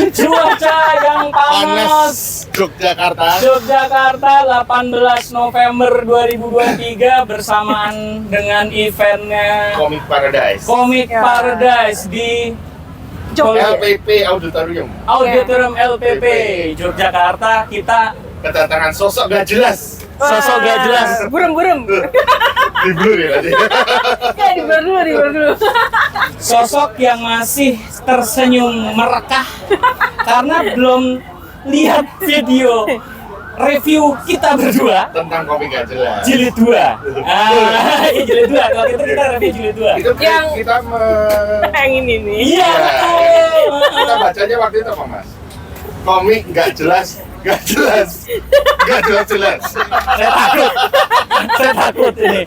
Cuaca yang panas. Yogyakarta 18 November 2023 bersamaan dengan eventnya Comic Paradise. Comic Paradise di LPP Auditorium. Auditorium LPP Yogyakarta. Kita Kedatangan sosok gak jelas. sosok gak jelas. Burem-burem. Di blur ya tadi. Ya, di blur dulu. Sosok yang masih tersenyum merekah karena belum lihat video review kita berdua Tentang komik gak jelas. jilid 2. Jilid 2. Kalau kita review jilid 2. Itu Yang- kita Yang ini nih. Iya, betul. Kita bacanya waktu itu apa, Mas? Komik gak jelas. Saya takut ini.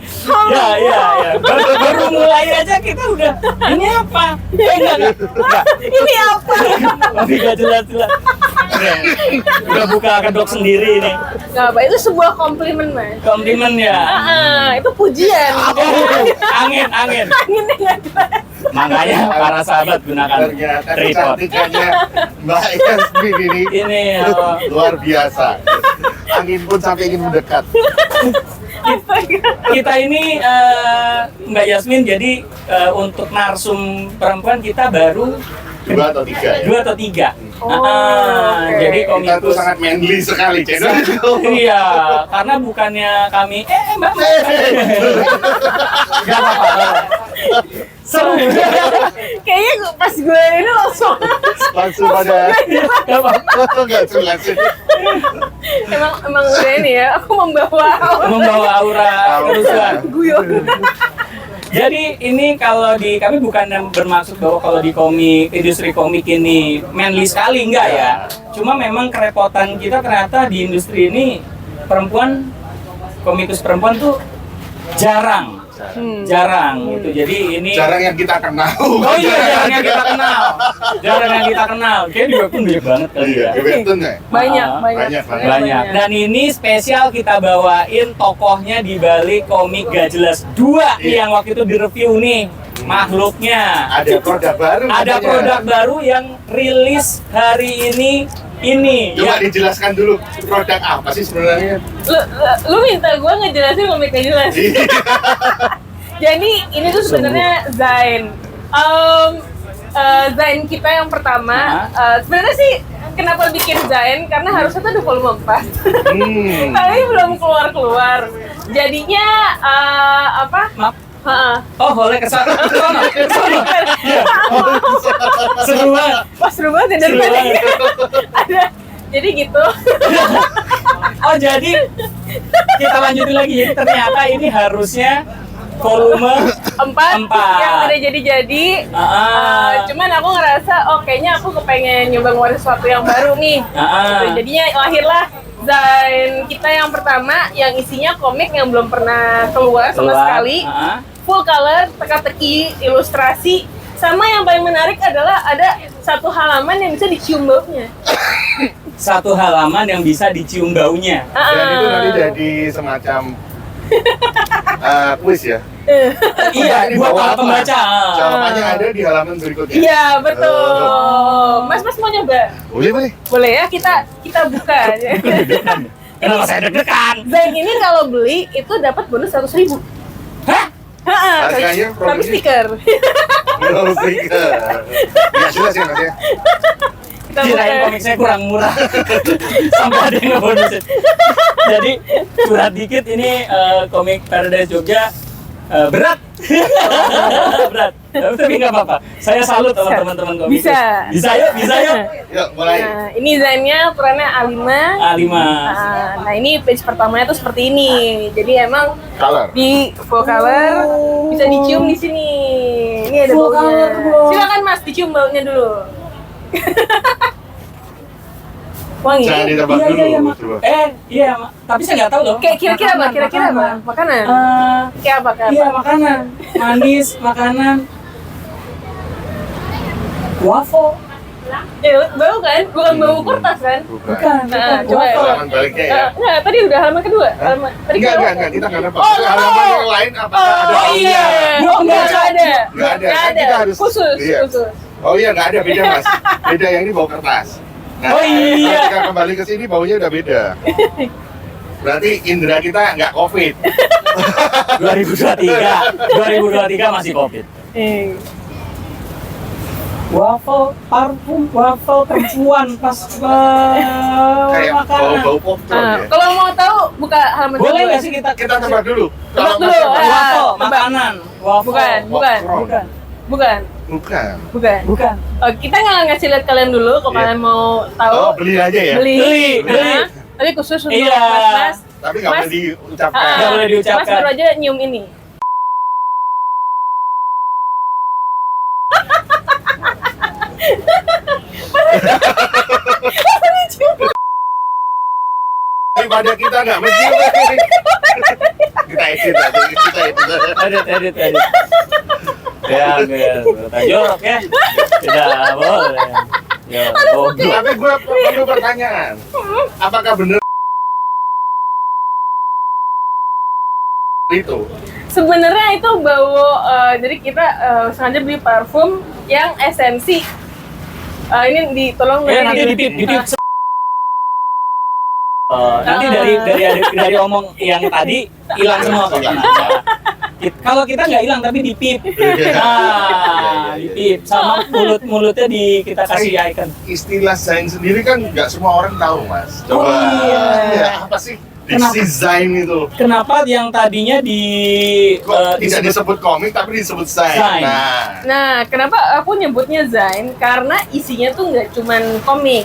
Ya. Baru mulai aja kita udah ini apa? Enggak. Ini apa? Tapi gak jelas. Udah buka kedok sendiri ini. Nggak apa, itu sebuah komplimen, Mas. Komplimen ya. Itu pujian. Angin. Anginnya nggak jelas. Makanya para sahabat gunakan Ternyata tripod. kecantikannya Mbak Yasmin ini Ini luar biasa. Angin pun sampai ingin mendekat. kita ini Mbak Yasmin, jadi untuk narsum perempuan kita baru 2 atau 3 ya? 2 atau 3. Oke. Jadi Kita tuh komikus. sangat manly sekali channel itu. Iya, karena bukannya kami Mbak. Gak apa-apa. Seru. Kayaknya pas gue ini langsung Langsung pada Gak apa-apa. nggak jelas sih. emang udah ini ya, aku Membawa aura kerusuhan. guyon. Jadi ini kalau di kami bukan bermaksud bahwa kalau di komik, industri komik ini manly sekali, enggak ya. Cuma memang kerepotan kita ternyata di industri ini komikus perempuan tuh jarang gitu. Jadi ini Jarang yang kita kenal. Oh iya, jarang yang kita kenal. Kayaknya di webtoon banyak banget kali Iya, ya. di webtoon ya. Banyak. Banyak. Dan ini spesial kita bawain tokohnya di balik komik gak jelas 2 nih yang waktu itu direview nih. Makhluknya. Ada produk baru. Ada katanya. produk baru yang rilis hari ini. Coba Ya. dijelaskan dulu produk apa sih sebenarnya? Lu minta gue ngejelasin komik gak jelas. Jadi ini tuh sebenarnya Zain. Zain kita yang pertama. Sebenarnya sih kenapa bikin Zain? Karena harusnya tuh ada volume 4. Tapi belum keluar. Jadinya apa? Maaf. Heeh. Boleh kesana. Iya. Seru banget. Pas seru banget ya dari Seru tadi. banget. Ada. Jadi gitu. Jadi kita lanjutin lagi. Jadi ternyata ini harusnya volume 4 4. yang tidak jadi-jadi. Cuman aku ngerasa kayaknya aku kepengen nyoba ngeluarin sesuatu yang baru nih. Gitu. Jadinya lahirlah Zain kita yang pertama yang isinya komik yang belum pernah keluar sama sekali. Full color, teka-teki, ilustrasi. Sama yang paling menarik adalah ada satu halaman yang bisa dicium baunya. Satu halaman yang bisa dicium baunya. Dan itu nanti jadi semacam kuis ya. Iya, buat para pembaca. Jawabannya ada di halaman berikutnya. Iya, betul. Mas mau nyoba? Boleh. Boleh ya, kita buka aja. Kenapa saya deg-degan? Zain ini kalau beli itu dapat bonus 100.000. Hah? Harganya Tapi produksi stiker. belum stiker. Nggak jelas ya Mas ya. Kita Kirain buka. komik saya kurang murah. Sampai ada yang ngebonusin. Jadi curhat dikit, ini komik Paradise Jogja berat. Berat. Tapi nggak apa-apa. Saya salut sama Bisa. teman-teman komikus. Bisa. Bisa yuk. Yuk mulai. Nah, ini Zainnya perannya A5. A5. Nah, ini page pertamanya tuh seperti ini. Jadi emang Color. di full color bisa dicium di sini. Ini ada Full baunya. color, bro. Silakan Mas dicium baunya dulu. Wangi. Jangan ditebak dulu. Coba. Iya, tapi saya nggak tahu loh. Kayak kira-kira apa? Kira-kira apa? Makanan. Kayak apa? Kayak Iya, apa? makanan. Manis, makanan. Waffle. Bau kan? Bukan bau kertas kan? Bukan. Nah, coba ya. Halaman baliknya ya. Enggak, tadi udah halaman kedua. Tadi Enggak, kedua. kita nggak dapat. Oh, Halaman yang lain apakah ada? iya. Nggak ada. Nggak ada. Nggak Kan ada. kita harus- Khusus, iya. khusus. Oh iya, nggak ada, beda Mas. Beda, yang ini bawa kertas. Nah, Oh iya. ketika kembali ke sini baunya udah beda. Berarti indera kita nggak COVID. 2023 masih COVID. Waffle, parfum, waffle perempuan pas Kayak makanan. bau-bau popcorn ya. Kalau mau tahu buka halaman Boleh dulu. nggak sih kita Kita tebak dulu. Tebak Kalau dulu, Mas ya. waffle, tebak. makanan, waffle. Bukan, bukan, popcorn. bukan, Bukan. bukan. Oh, kita nggak ngasih lihat kalian dulu kalau Iya. kalian mau tahu. Oh, beli aja ya. Beli. Nah, tapi khusus untuk Iya. mas-mas. Tapi nggak Mas. boleh diucapkan. Nggak boleh diucapkan. Mas baru aja nyium ini. Daripada kita nggak mencium. Kita edit aja. Kita edit. Edit. Ya, jorok ya. Tidak boleh. Ya, bodoh. Tapi gue perlu pertanyaan. Apakah benar itu? Sebenarnya itu bau, jadi kita sengaja beli parfum yang esensi. Ini ditolong Nanti dipip. Nanti dari omong yang tadi hilang semua kok. Kalau kita nggak hilang tapi dipip. Dipip sama mulutnya kita kasih icon. Istilah Zain sendiri kan nggak semua orang tahu, Mas. Coba. Oh, iya. Ya, apa sih? Kenapa? Diksi Zain itu. Kenapa yang tadinya Kok tidak disebut komik tapi disebut Zain. Zain. Nah, kenapa aku nyebutnya Zain? Karena isinya tuh nggak cuman komik.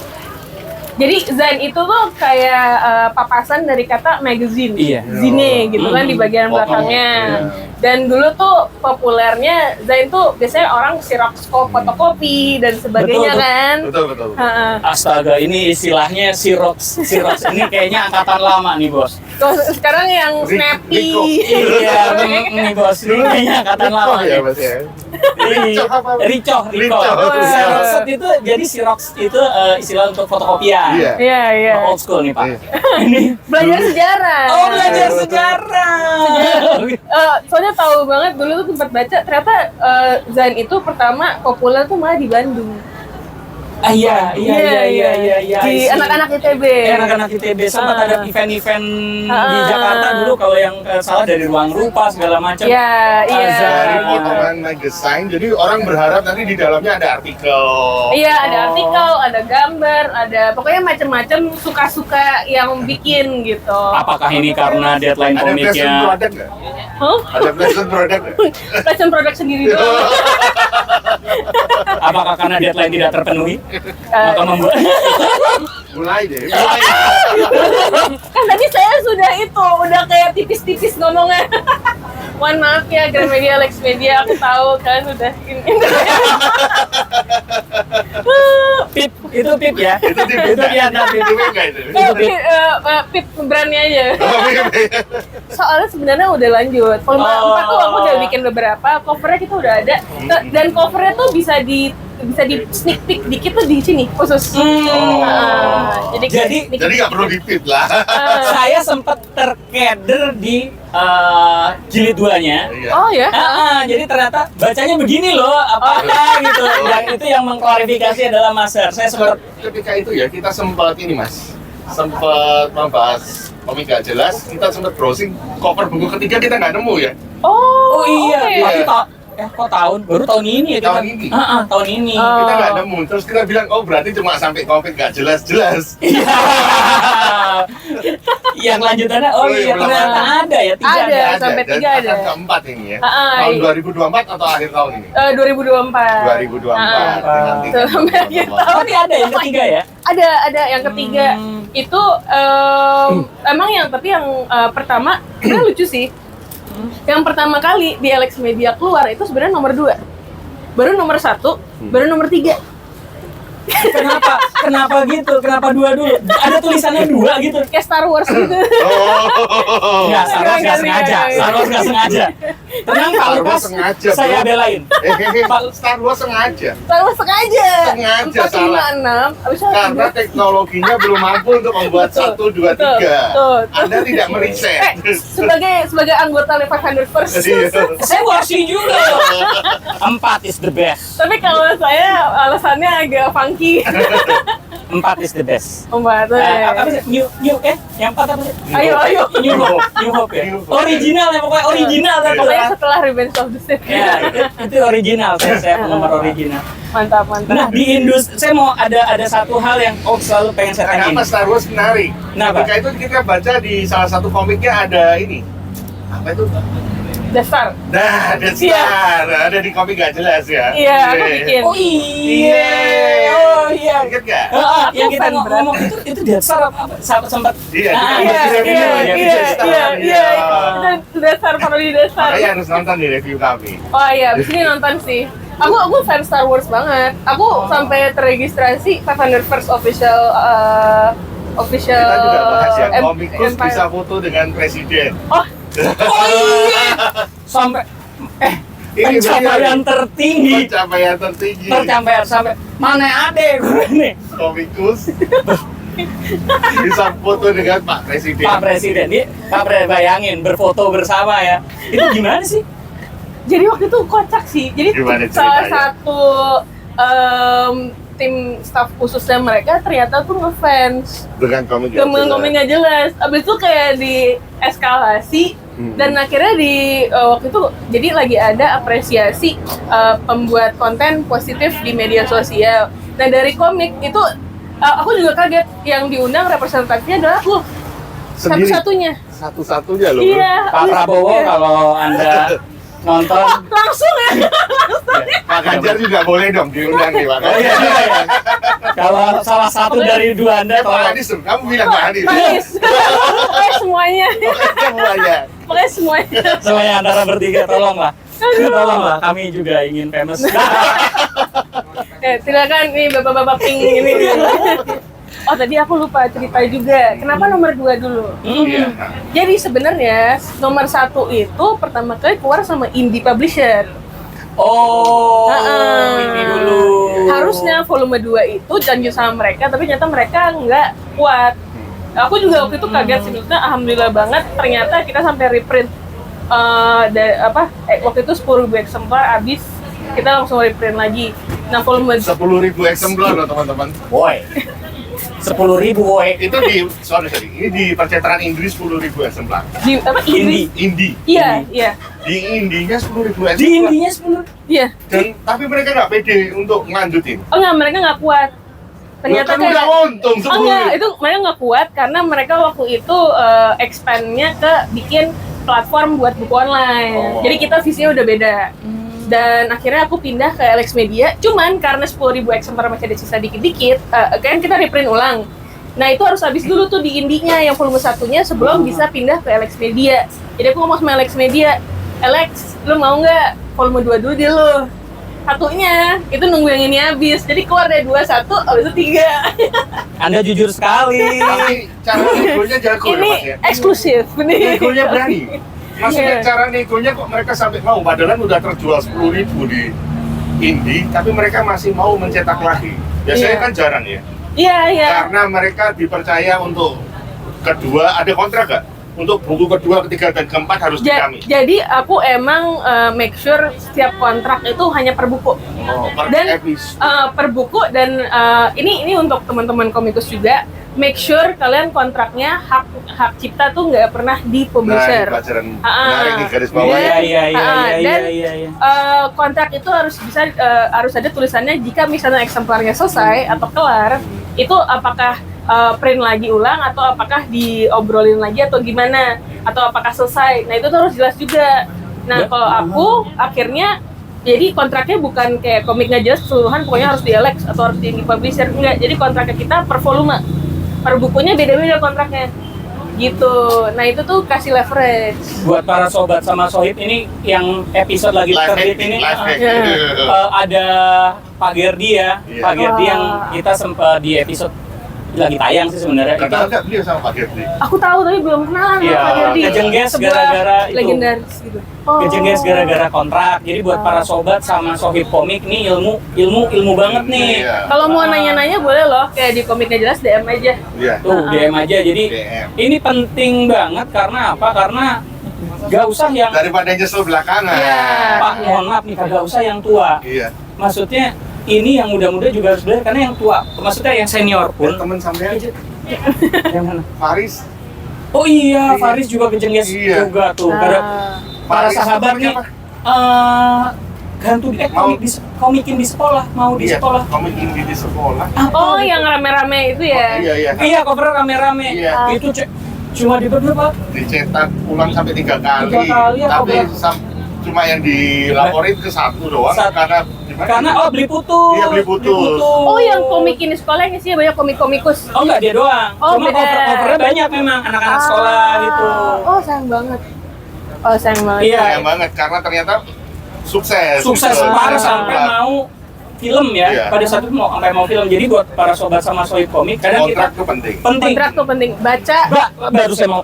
Jadi Zain itu tuh kayak papasan dari kata magazine, Iya. zine gitu kan di bagian Foto. belakangnya. Iya. Dan dulu tuh populernya Zain tuh biasanya orang xerox fotokopi dan sebagainya Betul. kan. Betul. Ha-ha. Astaga, ini istilahnya Xerox ini kayaknya angkatan lama nih bos. Kalau sekarang yang snappy. Rico. Iya, nih bos, ini kayaknya angkatan lama. Oh ya, Mas ya. Ricoh apa? Ricoh. Ricoh. Xerox itu jadi Xerox itu istilah untuk fotokopian. Iya. Iya. Old school nih pak. Iya. Ini Belajar sejarah. Oh, belajar Betul. sejarah. Soalnya tahu banget dulu tuh tempat baca ternyata Zain itu pertama populer tuh malah di Bandung. Iya. Di anak-anak ITB. Anak-anak ITB sempat ada event-event di Ah. Jakarta dulu kalau yang salah dari ruang rupa segala macam. Iya. Dari Iya. potongan magazine, jadi orang berharap nanti di dalamnya ada artikel. Iya, ada Oh. artikel, ada gambar, ada pokoknya macam-macam suka-suka yang bikin gitu. Apakah ini karena deadline Ada fashion komiknya? product nggak? Huh? Ada fashion product nggak? Fashion produk sendiri doang. Apakah karena deadline tidak terpenuhi? Maka membuat Mulai deh. Kan tadi saya udah kayak tipis-tipis ngomongnya. Mohon maaf ya Gramedia, Lex Media, aku tahu kalian udah ini. pip, itu pip ya. Itu di Itu dia ada pip. Itu nggak itu. Pip brandnya aja. Oh, iya. Soalnya sebenarnya udah lanjut. Volume Oh. 4 tuh aku udah bikin beberapa, covernya kita udah ada. Dan covernya tuh bisa di sneak peek dikit tuh di sini khusus. Jadi- Jadi nggak perlu dipit lah. Saya sempat terkeder di jilid 2-nya. Iya. Oh ya. Jadi ternyata bacanya begini loh, apa gitu. Dan itu yang mengklarifikasi adalah Master. Saya sempat Ketika itu ya kita sempat ini Mas, sempat membahas komik gak jelas. Kita sempat browsing cover buku ketiga kita nggak nemu ya. Oh iya, oke. tapi kok tahun? Baru tahun ini ya kita. Tahun ini? Tahun ini. Oh. Kita nggak nemu. Terus kita bilang oh berarti cuma sampai komik gak jelas. Iya. Yang lanjutannya, oh iya belum ternyata ada ya, tiga Ada. ada. Sampai Dan 3 ada. akan keempat ini ya. Ah, Tahun iya. 2024 atau akhir tahun ini? 2024. 2024. Nanti kan Sampai akhir 2024. Oh ini ada yang ketiga ya? Ada yang ketiga itu emang tapi yang pertama sebenarnya lucu sih. Yang pertama kali di Alex Media keluar itu sebenarnya nomor 2. Baru nomor 1, baru nomor 3. Kenapa gitu? Kenapa 2 dulu? Ada tulisannya 2 gitu. Kayak Star Wars gitu. Oh. Enggak, Star Wars nggak Enggak, sengaja. enggak. Star Wars nggak sengaja. Tenang Pak Star Wars Lukas, sengaja, saya bro. belain. Star Wars sengaja. Terus sengaja. Sengaja 456, abis itu Karena teknologinya belum mampu untuk membuat Betul, 1, 2, 3. betul. Anda tidak meriset. sebagai anggota Level 100 first. Iya. Saya warsi juga. 4 is the best. Tapi kalau saya alasannya agak funky. 4 is the best. Pembahasan. Apa sih? Yang 4 apa sih? Ayo. New Hope ya. New Hope. Original ya pokoknya original kan. Pokoknya setelah Revenge of the Sith. Ya, itu original. Saya penggemar original. Mantap. Nah, di industri saya mau ada satu hal yang selalu pengen saya tanyain. Kenapa Star Wars menarik? Kenapa? Ketika itu kita baca di salah satu komiknya ada ini. Apa itu? Death Star. Nah, Death Iya. Star. Ada di komik gak jelas ya? Iya, aku bikin. Oh iya. Ingat gak? Yang Aku kita fan berat. ngomong itu Death Star apa sempat. Iya, Ah, kita Iya, review ya, Death Star. iya. Itu Death Star, parodi Death Star. Makanya harus nonton di review kami. Oh iya, abis ini nonton sih. Aku fan Star Wars banget. Aku sampai terregistrasi 500 First official Kita juga bahas yang Em- komikus Empire. bisa foto dengan presiden. Oh iya. Sampai Ini pencapaian tertinggi. Pencapaian tertinggi. Tercapaian sampai mana ada gue nih. Komikus bisa foto dengan Pak Presiden. Pak Presiden, bayangin berfoto bersama ya. Itu gimana sih? jadi waktu itu kocak sih. Jadi Gimana salah ceritanya? satu tim staff khususnya mereka ternyata tuh ngefans. Dengan komik. Ngomong nggak jelas. Abis itu kayak di eskalasi dan akhirnya di waktu itu jadi lagi ada apresiasi pembuat konten positif di media sosial. Nah dari komik itu aku juga kaget yang diundang representatifnya adalah aku Sendiri? satu-satunya. Satu-satunya loh. Iya. Pak Prabowo kalau Anda nonton. Oh, langsung ya. Pak Ganjar juga boleh dong diundang nih Pak. Oh iya juga ya. Kalau salah satu dari dua Anda Pak tolong. Anies tuh, kamu bilang Pak Anies. Manis. Pokoknya semuanya. Semuanya. Pokoknya semuanya. Semuanya antara bertiga tolonglah. Tolonglah, kami juga ingin famous. Silakan nih bapak-bapak pink ini. Oh tadi aku lupa cerita juga. Kenapa nomor 2 dulu? Iya. Jadi sebenarnya nomor 1 itu pertama kali keluar sama indie publisher. Oh, Heeh. ini dulu. Harusnya volume 2 itu janji sama mereka, tapi ternyata mereka nggak kuat. Aku juga waktu itu kaget sih, maksudnya alhamdulillah banget. Ternyata kita sampai reprint waktu itu 10.000 eksemplar habis, kita langsung reprint lagi. Nah volume 10.000 eksemplar loh teman-teman. Woi. 10.000 woi. Itu ini di percetakan Inggris 10.000 eksemplar. di apa Inggris? Indie. Iya. Di indinya 10.000 eksemplar. Di indinya 10. Iya. Dan tapi mereka nggak pede untuk ngelanjutin. Oh enggak, mereka nggak kuat. Ternyata Kan udah untung oh enggak, itu mereka nggak kuat karena mereka waktu itu expand-nya ke bikin platform buat buku online. Oh. Jadi kita visinya udah beda. Dan akhirnya aku pindah ke Alex Media. Cuman karena 10.000 eksemplar masih ada sisa dikit-dikit, kan kita reprint ulang. Nah itu harus habis dulu tuh di indinya yang volume 1-nya sebelum bisa pindah ke Alex Media. Jadi aku ngomong sama Alex Media, Alex, lu mau nggak volume 2 dulu dia lu? Satunya, itu nunggu yang ini habis. Jadi keluar dari 2, 1, habis itu 3. Anda jujur sekali. Tapi cara negonya jago ya Ini Mas ya. eksklusif. Negonya berani. Maksudnya Iya. cara negonya kok mereka sampai mau, padahal udah terjual 10.000 di indie, tapi mereka masih mau mencetak lagi. Biasanya Iya. kan jarang ya. Iya. Karena mereka dipercaya untuk kedua, ada kontrak gak? Untuk buku kedua, ketiga, dan keempat harus di kami. Jadi aku emang make sure setiap kontrak itu hanya per buku. Oh, per Dan episode. per buku dan ini untuk teman-teman komikus juga. Make sure kalian kontraknya hak cipta tuh nggak pernah di publisher. Nah, ini pelajaran Ah, menarik nih garis bawah. Iya, iya, iya, Dan iya. kontrak itu harus harus ada tulisannya jika misalnya eksemplarnya selesai atau kelar, itu apakah print lagi ulang atau apakah diobrolin lagi atau gimana atau apakah selesai. Nah itu tuh harus jelas juga. Nah kalau aku akhirnya jadi kontraknya bukan kayak komik nggak jelas keseluruhan pokoknya harus di Alex atau harus di publisher, enggak. Jadi kontraknya kita per volume, per bukunya beda-beda kontraknya gitu. Nah itu tuh kasih leverage. Buat para sobat sama sohib ini yang episode lagi Live terbit hacking, ini live hacking. Iya. ada Pak Gerdi ya. Iya. Pak Gerdi yang Wah. kita sempat di episode lagi tayang sih sebenarnya. Kenal nggak beliau sama Pak Gerdi? Aku tahu tapi belum kenalan sama Iya, Pak Gerdi. kejengges Sebuah gara-gara itu. legendaris gitu. Kejengges gara-gara kontrak. Jadi buat para sobat sama sohib komik nih ilmu banget nih. Iya. Kalau mau nanya-nanya boleh loh, kayak di komiknya jelas DM aja. Iya. Tuh DM aja. Jadi DM. ini penting banget karena apa? Karena gak usah yang Daripada nyesel belakangan. Iya. Pak, mohon maaf nih, kagak usah yang tua. Iya. Maksudnya ini yang muda-muda juga harus belajar karena yang tua, maksudnya yang senior pun. Temen sampean Yang mana? Faris. Oh iya, Faris juga kejengges Iya. juga tuh. Para Faris sahabat nih, apa? gantung Mau- komikin di sekolah, mau di Iya, sekolah. komik indie di sekolah. Oh, yang rame-rame itu ya? Iya, iya. Iya, covernya rame-rame. Iya. Itu cuma di berapa? Dicetak ulang sampai 3 kali. 3 kali ya, Tapi kok, cuma yang dilaporin ke 1 doang karena gimana? Karena beli putus. Iya, beli putus. Oh, yang komik ini sekolah yang isinya banyak komik-komikus. Oh enggak, dia doang. Oh, Cuma beda. covernya banyak memang anak-anak sekolah gitu. Oh, sayang banget. Oh, sayang banget. Iya. Sayang banget karena ternyata sukses. Sukses Gitu. parah sampai mau film ya. Iya. Pada saat itu sampai mau film. Jadi buat para sobat sama sohib komik kadang Kontrak kita itu penting. penting. Kontrak tuh penting. Baca. Baru saya mau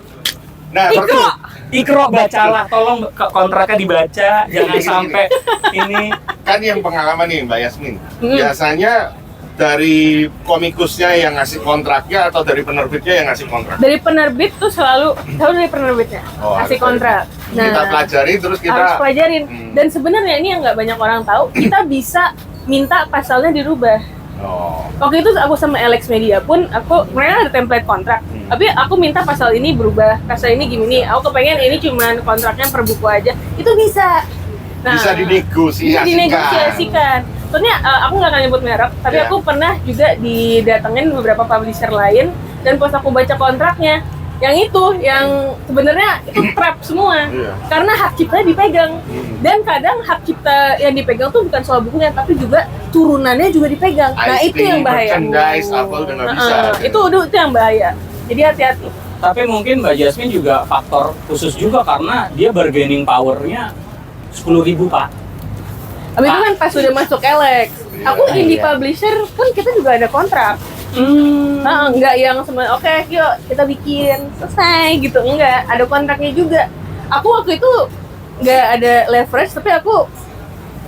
Nah, Ikro. betul. Ikro, bacalah, tolong kontraknya dibaca, jangan Gini. sampai ini. Kan yang pengalaman nih Mbak Yasmin. Hmm. Biasanya dari komikusnya yang ngasih kontraknya atau dari penerbitnya yang ngasih kontrak? Dari penerbit tuh selalu dari penerbitnya Oh, kasih harus kontrak. Kita pelajari terus kita harus pelajarin. Hmm. Dan sebenarnya ini yang nggak banyak orang tahu, kita bisa minta pasalnya dirubah. Oh. Waktu itu aku sama Alex Media pun, mereka ada template kontrak, tapi aku minta pasal ini berubah, pasal ini gini, aku kepengen ini cuman kontraknya per buku aja, itu bisa. Bisa dinegosiasikan. Bisa dinegosiasikan. Soalnya aku nggak akan nyebut merek, tapi Iya. aku pernah juga didatengin beberapa publisher lain, dan pas aku baca kontraknya, yang sebenarnya itu trap semua, Iya. karena hak cipta dipegang. Dan kadang hak cipta yang dipegang tuh bukan soal bukunya, tapi juga turunannya juga dipegang. Nah itu yang bahaya. Merchandise apa udah nggak bisa. Itu yang bahaya. Jadi hati-hati. Tapi mungkin Mbak Jasmine juga faktor khusus juga karena dia bargaining power-nya 10.000 Pak. Tapi itu kan pas udah masuk Alex. Aku indie publisher pun kita juga ada kontrak. Enggak yang semua oke, yuk kita bikin selesai gitu, enggak, ada kontraknya juga. Aku waktu itu nggak ada leverage, tapi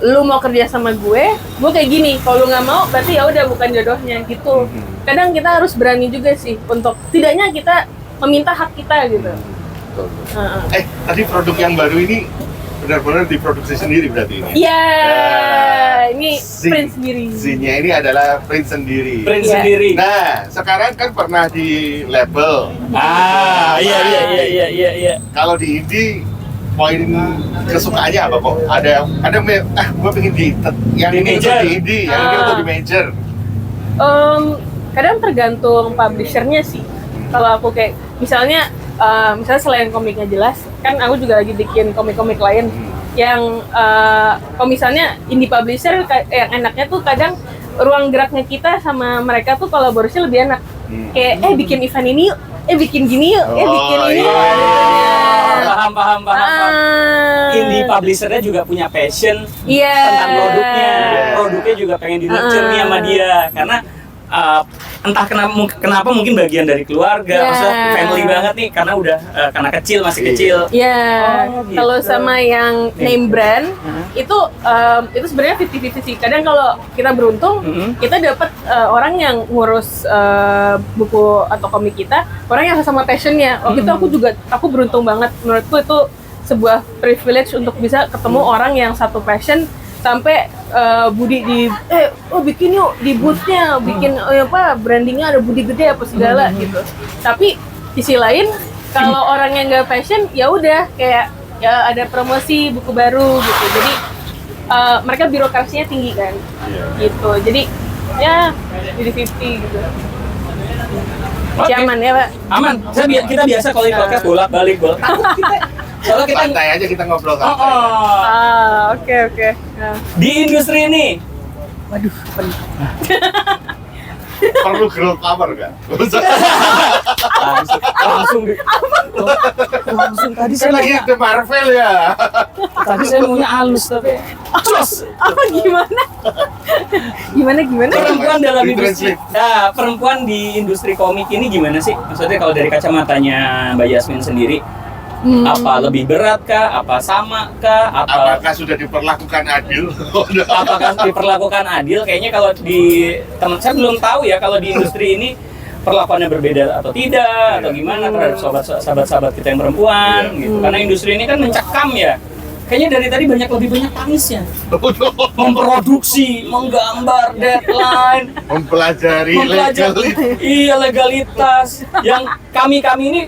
lu mau kerja sama gue kayak gini, kalau lu nggak mau berarti ya udah bukan jodohnya gitu. Kadang kita harus berani juga sih untuk tidaknya kita meminta hak kita gitu. Betul. Tadi produk yang baru ini benar-benar diproduksi sendiri berarti ini? Iya, ini Zin. print sendiri. Zinnya ini adalah print sendiri. Print Iya. sendiri. Nah, sekarang kan pernah di label. Iya. Kalau di indie, poin kesukaannya apa kok? Gue pengen yang Di ini untuk major. di indie, yang ini untuk di major. Kadang tergantung publishernya sih. Kalau aku kayak misalnya selain komiknya jelas, kan aku juga lagi bikin komik-komik lain yang kalau misalnya indie publisher yang enaknya tuh kadang ruang geraknya kita sama mereka tuh kolaborasi lebih enak. Kayak bikin event ini yuk, bikin gini yuk, bikin ini yuk. Paham. Indie publishernya juga punya passion Iya. tentang produknya juga pengen di nurture nih sama dia karena entah kenapa mungkin bagian dari keluarga, maksudnya family banget nih karena udah karena masih kecil. Iya. Oh, gitu. Kalau sama yang name brand itu sebenarnya 50-50 sih. Kadang kalau kita beruntung kita dapat orang yang ngurus buku atau komik kita, orang yang sama passionnya. Waktu itu aku beruntung banget. Menurutku itu sebuah privilege untuk bisa ketemu orang yang satu passion. Sampai Budi bikin yuk di booth-nya, bikin brandingnya ada Budi gede apa segala gitu. Tapi di sisi lain kalau orang yang nggak passion ya udah kayak ya ada promosi buku baru gitu. Jadi mereka birokrasinya tinggi kan, gitu. Jadi ya jadi 50 gitu. Oke. Aman ya Pak? Aman. Kita biasa kalau di podcast bolak-balik. Soalnya kita Santai aja kita ngobrol santai. Oke. Nah. Di industri ini Perlu girl power nggak? langsung tadi Kan lagi The Marvel ya. Tapi saya maunya halus tapi. Cus. Apa gimana? Gimana? Perempuan dalam Di industri. translate. Nah, perempuan di industri komik ini gimana sih? Maksudnya kalau dari kacamatanya Mbak Yasmin sendiri, apa lebih berat kah? Apa sama kah? Apakah sudah diperlakukan adil? Apakah diperlakukan adil? Kayaknya kalau di teman saya belum tahu ya kalau di industri ini perlakuannya berbeda atau tidak atau gimana terhadap sahabat-sahabat kita yang perempuan gitu. Karena industri ini kan mencekam ya. Kayaknya dari tadi lebih banyak tangisnya. Memproduksi, menggambar, deadline, Mempelajari legalitas. Iya, legalitas. Yang kami ini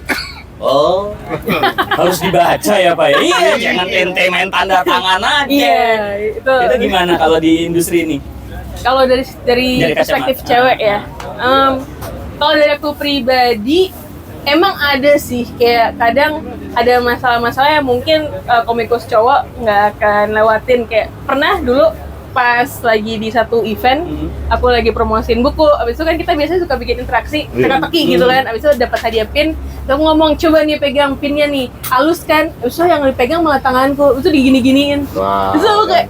harus dibaca ya Pak ya. Iya, jangan ente main tanda tangan aja. Iya, Itu gimana kalau di industri ini? Kalau dari Dari perspektif kacamata. cewek ya, kalau dari aku pribadi emang ada sih kayak kadang ada masalah-masalah yang mungkin komikus cowok nggak akan lewatin. Kayak pernah dulu pas lagi di satu event, aku lagi promosiin buku, abis itu kan kita biasanya suka bikin interaksi, teka-teki gitu kan, abis itu dapat hadiah pin, terus aku ngomong coba nih pegang pinnya nih, halus kan, abis itu yang dipegang malah tanganku, itu digini-giniin, Wah. terus aku kayak,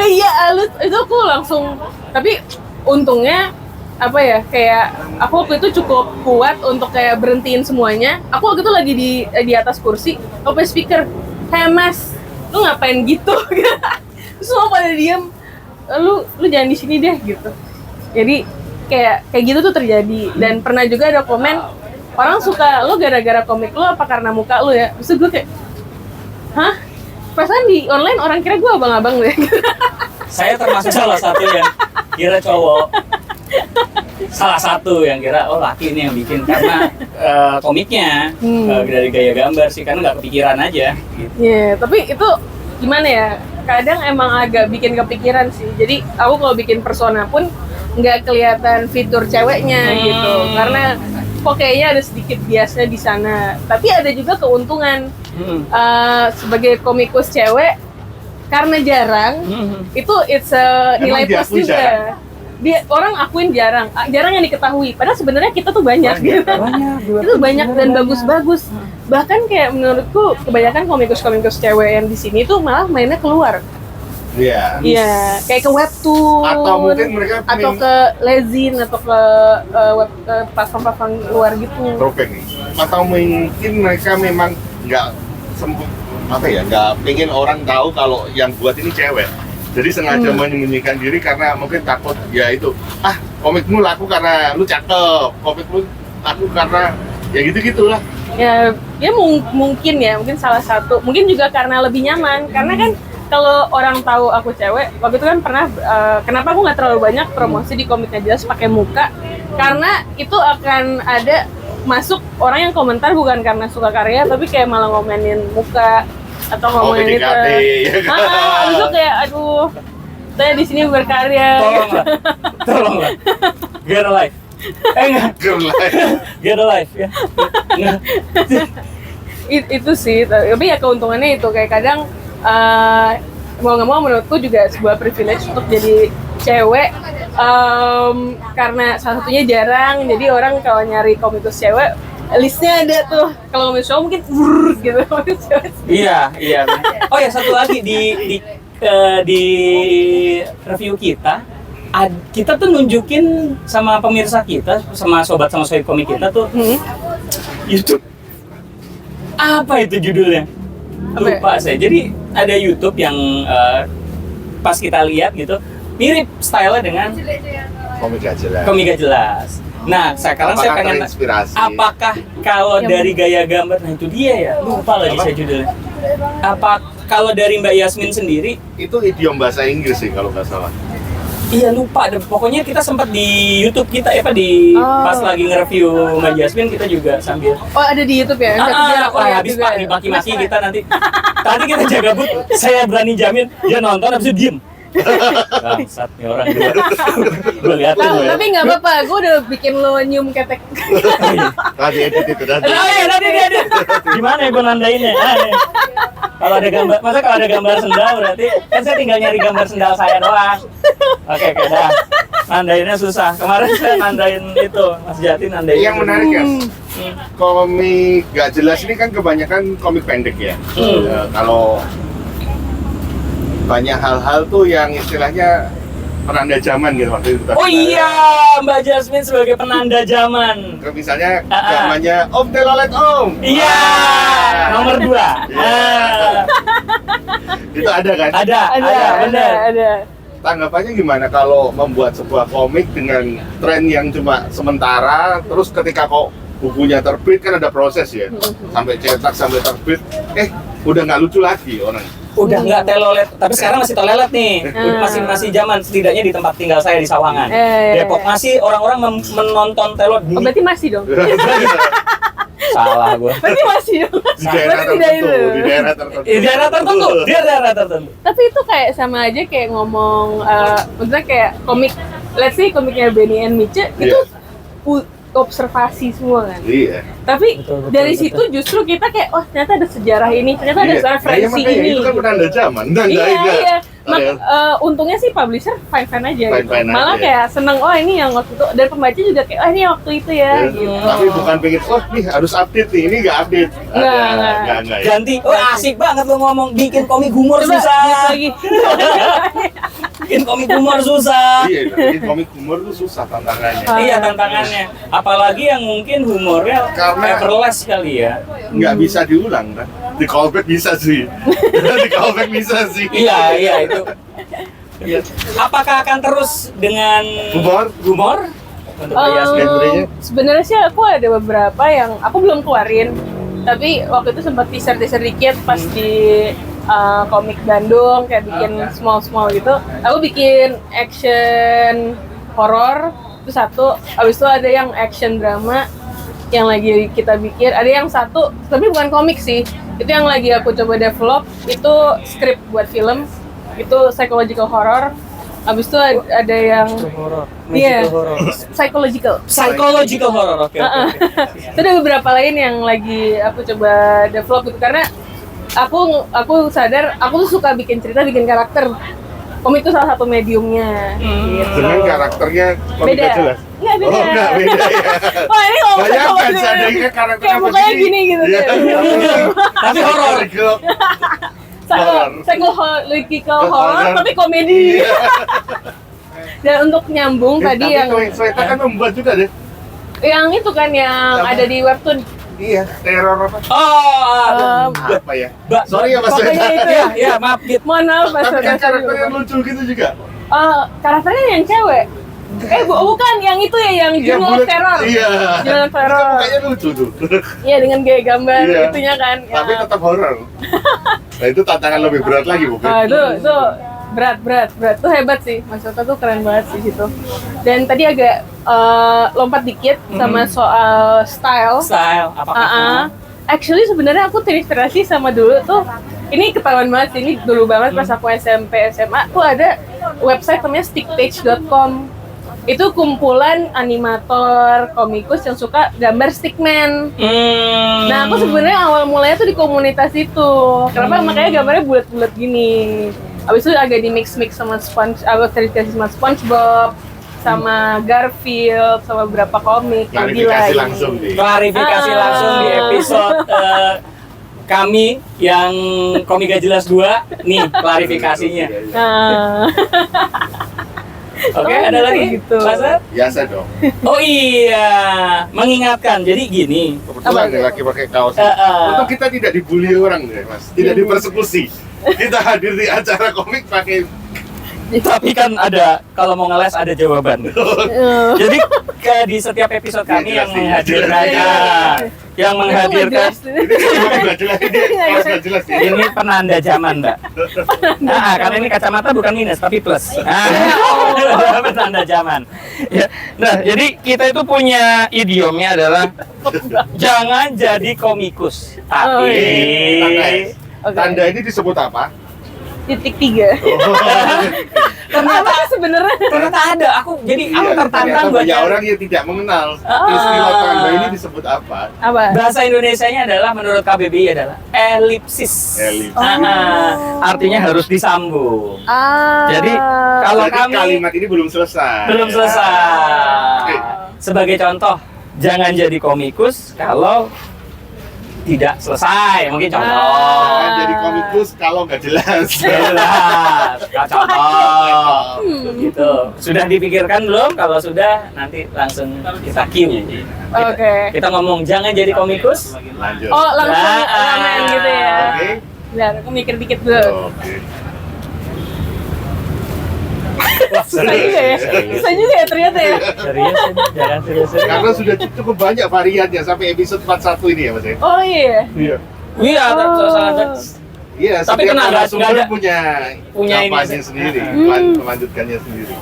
iya halus, itu aku langsung, tapi untungnya apa ya, kayak aku waktu itu cukup kuat untuk kayak berhentiin semuanya. Aku waktu itu lagi di atas kursi, aku pakai speaker, hey mas, lu ngapain gitu? Terus semua pada diem, lu jangan di sini deh gitu. Jadi kayak gitu tuh terjadi. Dan pernah juga ada komen, orang suka lu gara-gara komik lu apa karena muka lu ya? Terus gue kayak, hah? Perasaan di online orang kira gue abang-abang deh. Saya termasuk salah satu yang kira cowok. Salah satu yang kira laki ini yang bikin karena komiknya dari gaya gambar sih, karena nggak kepikiran aja gitu. Iya, tapi itu gimana ya? Kadang emang agak bikin kepikiran sih. Jadi aku kalau bikin persona pun nggak kelihatan fitur ceweknya gitu, karena kok kayaknya ada sedikit biasnya di sana. Tapi ada juga keuntungan sebagai komikus cewek, karena jarang itu it's a nilai plus diakui juga. jarang? Orang akuin jarang yang diketahui. Padahal sebenarnya kita tuh banyak gitu. Itu banyak dan bagus-bagus. Bahkan kayak menurutku kebanyakan komikus-komikus cewek yang di sini tuh malah mainnya keluar. Iya. Iya, kayak ke webtoon Atau mungkin mereka atau ke lezin atau ke web platform-platform luar gitu. tropik nih. Atau mungkin mereka memang nggak sempet nggak pengen orang tahu kalau yang buat ini cewek. Jadi sengaja menyembunyikan diri karena mungkin takut ya itu, komikmu laku karena lu cakep, komikmu laku karena ya gitu-gitulah. Ya mungkin salah satu, mungkin juga karena lebih nyaman, karena kan kalau orang tahu aku cewek, waktu itu kan pernah kenapa aku nggak terlalu banyak promosi di Komik Nggak Jelas pakai muka, karena itu akan ada masuk orang yang komentar bukan karena suka karya, tapi kayak malah ngomenin muka atau ngomongin itu. PDKT, ya kan? Itu kayak aduh, saya di sini berkarya. Tolonglah, get a life. Enggak, Girl life. get a life ya. Nggak. Itu sih, tapi ya keuntungannya itu kayak kadang mau nggak mau menurutku juga sebuah privilege untuk jadi cewek, karena salah satunya jarang, jadi orang kalau nyari komikus cewek listnya ada tuh. Kalau komikus cowok mungkin gitu. Iya. Oh ya, satu lagi di review kita tuh nunjukin sama pemirsa kita, sama sobat komik kita tuh YouTube. Apa itu judulnya? Lupa saya. Jadi ada YouTube yang pas kita lihat gitu mirip style dengan Komik Nggak Jelas. Komik Nggak Jelas. Nah, sekarang saya Apakah pengen terinspirasi? apakah kalau dari gaya gambar, nah itu dia ya, lupa lagi saya judulnya. Apa kalau dari Mbak Yasmin sendiri? Itu idiom bahasa Inggris sih kalau nggak salah. Iya lupa deh. Pokoknya kita sempat di YouTube kita pas lagi nge-review Mbak Yasmin kita juga sambil Ada di YouTube ya? habis Pak dimaki-maki kita nanti. Tadi kita jaga but, saya berani jamin dia nonton habis itu diem. Bangsat nih orang dua. Gue liatin loh ya. Tapi nggak apa-apa, gue udah bikin lo nyium ketek. Tadi edit itu tadi. Tadi dia. Gimana ya gue nandainnya? Kalau ada gambar, masa kalau ada gambar sendal berarti kan saya tinggal nyari gambar sendal saya doang. Oke, dah. Nandainnya susah. Kemarin saya nandain itu, Mas Jati nandain. Yang menarik ya, Komik Nggak Jelas ini kan kebanyakan komik pendek ya. Kalau banyak hal-hal tuh yang istilahnya penanda zaman gitu waktu itu. Oh iya, Mbak Jasmine sebagai penanda zaman. Misalnya zamannya Om Telolet Om. Iya, nomor 2. Itu ada kan? Ada, benar. Ada. Tanggapannya gimana kalau membuat sebuah komik dengan tren yang cuma sementara, terus ketika kok bukunya terbit kan ada proses ya, sampai cetak sampai terbit, udah nggak lucu lagi orang. Udah nggak telolet, tapi sekarang masih telolet nih. Masih zaman, setidaknya di tempat tinggal saya di Sawangan, Depok masih orang-orang menonton telot. Oh, berarti masih dong. Salah gue. Berarti masih dong. Di daerah tertentu, Di daerah tertentu. Tapi itu kayak sama aja kayak ngomong, maksudnya kayak komik, let's say komiknya Benny and Miche itu observasi semua kan. Iya. Tapi Betul, dari betul. situ justru kita kayak, oh ternyata ada sejarah ini, ternyata ada referensi makanya ini. itu kan penanda zaman. Iya. Untungnya sih publisher fine-fine aja gitu. Fine-fine Malah aja. kayak seneng, oh ini yang waktu itu. Dan pembaca juga kayak, oh ini yang waktu itu ya. Gitu. Tapi bukan pengen, nih harus update nih, ini nggak update. Nggak. Ya. Ganti, asik banget lo ngomong bikin komik humor Coba susah. lagi. Bikin komik humor susah. Iya, bikin komik humor tuh susah tantangannya. Iya, tantangannya. Apalagi yang mungkin humornya Karena- effortless kali ya. Nggak bisa diulang kan? Di callback bisa sih. Di callback bisa sih. Iya itu. Iya. Apakah akan terus dengan humor? Untuk Mbak Yasmin? genrenya? Sebenarnya sih aku ada beberapa yang aku belum keluarin, tapi waktu itu sempat teaser dikit pas di komik Bandung kayak bikin small gitu. Aku bikin action horror itu satu, abis itu ada yang action drama yang lagi kita bikin, ada yang satu tapi bukan komik sih, itu yang lagi aku coba develop, itu skrip buat film, itu psychological horror. Abis itu ada yang iya, psychological horror. Oke. Itu ada beberapa lain yang lagi aku coba develop gitu, karena aku sadar aku tuh suka bikin cerita, bikin karakter. Komik itu salah satu mediumnya. Gitu. Dengan karakternya komik Beda. nggak jelas. Nggak beda. Oh, nggak beda ya. Wah ini ngomong Bayangkan seandainya karakternya kayak mukanya begini. gini gitu. Iya. Tapi horor. Horor. Psychological horror tapi komedi. Iya. Dan untuk nyambung tadi yang Sweta kan membuat juga deh. itu kan yang Apa? ada di webtoon. Iya, teror apa? Oh, Apa ya? Sorry ya Mas Pokoknya Sweta. itu ya maaf gitu. Mohon maaf Mas Tapi kan Sodan. karakternya lucu gitu juga. Karakternya yang cewek. Bukan yang itu ya, yang Journal of bulat- Terror. Iya. Journal of Terror. Kayaknya lucu tuh. Iya, dengan gaya gambar Iya. itunya kan. Tapi Ya. tetap horor. Nah itu tantangan lebih berat lagi bukan? Itu berat. Itu hebat sih. Mas Soto tuh keren banget sih situ. Dan tadi agak lompat dikit sama soal style. Apakah? Actually sebenarnya aku terinspirasi sama dulu tuh, ini ketahuan banget sih, ini dulu banget pas aku SMP SMA tuh ada website namanya stickpage.com. Itu kumpulan animator, komikus yang suka gambar stickman. Nah aku sebenarnya awal mulanya tuh di komunitas itu. Kenapa? Makanya gambarnya bulat-bulat gini. Abis itu agak di mix sama aku terinspirasi sama SpongeBob, sama Garfield, sama beberapa komik. Klarifikasi langsung deh. Klarifikasi langsung di episode kami yang Komik Gak Jelas 2. Nih klarifikasinya. Nah, Oke, Oh, ada lagi? gitu. Mas Ar? Biasa dong. Oh iya, mengingatkan. Jadi gini. Kebetulan nih lagi pakai kaos. Untuk kita tidak dibully orang deh mas, tidak dipersekusi. Kita hadir di acara komik pakai. Tapi kan ada, kalau mau ngeles ada jawaban. Jadi di setiap episode kami yang menghadirkan, yang menghadirkan Ini nggak jelas, ini kaos nggak jelas ya. ini penanda zaman, Mbak. Nah, karena ini kacamata bukan minus tapi plus. Nah, penanda zaman. Ya. Nah, jadi kita itu punya idiomnya adalah jangan jadi komikus, tapi Tanda ini disebut apa? titik 3. ternyata Sebenarnya ternyata ada. Aku tertantang ternyata buat banyak cari. orang yang tidak mengenal istilah tanda ini disebut apa? apa? Bahasa Indonesianya adalah menurut KBBI adalah elipsis. Elipsis. Artinya harus disambung. Jadi kalau Jadi kami kalimat ini belum selesai. belum selesai. Sebagai contoh, jangan jadi komikus kalau tidak selesai, mungkin contoh. Jangan jadi komikus kalau nggak jelas. Jelas, contoh. Gitu. Sudah dipikirkan belum? Kalau sudah, nanti langsung kita cue. Oke. Kita ngomong jangan jadi komikus. Lanjut. Oh, langsung Nah, ramen gitu ya. Oke. Bentar, aku mikir dikit dulu. Oke. Wah, Susah juga ya. Susah juga ya ternyata ya. Serius, jangan serius-serius. Karena sudah cukup banyak variannya sampai episode 41 ini ya Mas ya. Oh iya. Iya. Iya, sangat. Iya, Tapi setiap kenapa? narasumber Nggak ada- punya punya ini kampanye sih. sendiri, melanjutkannya sendiri.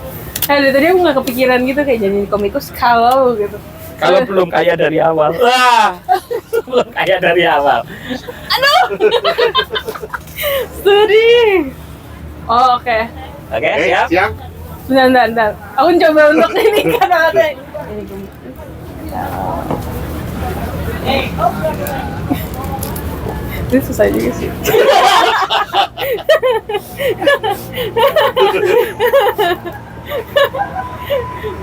Dari tadi aku nggak kepikiran gitu kayak jadi komikus kalau gitu. Kalau belum kaya dari awal. Wah, belum kaya dari awal. Sedih. Oh oke. Oke, Oke, siap. siap? Bentar. Aku coba untuk ini kata-kata. Ini susah juga sih.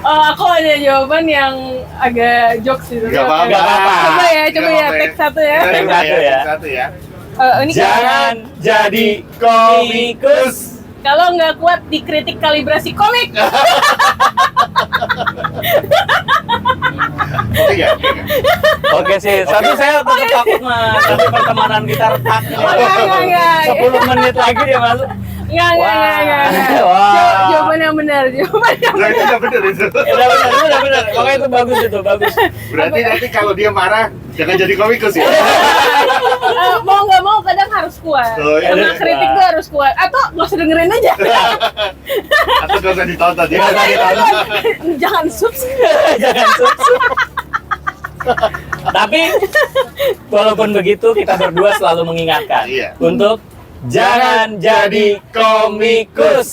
Oh, aku ada jawaban yang agak jokes gitu. Nggak apa-apa. Nggak apa-apa. Coba ya, Nggak take satu ya. Kita Take coba satu ya. take satu ya. Ini Jangan jadi komikus. kalau nggak kuat dikritik kalibrasi komik. Oke ya? Oke, nggak? Oke sih, tapi saya tetap takut mas. Nanti pertemanan kita retak. Enggak. 10 menit lagi dia masuk. Enggak. Wah. Jawaban yang benar. Nah, itu udah bener itu. Udah benar. Makanya itu bagus. Berarti nanti kalau dia marah, jangan jadi komikus ya? Mau nggak mau kadang harus kuat. Oh, iya. Karena kritik tuh harus kuat. Atau nggak usah dengerin aja. Atau gak usah ditonton ya? Jangan subscribe. Jangan susah. Tapi walaupun begitu kita berdua selalu mengingatkan Iya. untuk jangan jadi komikus.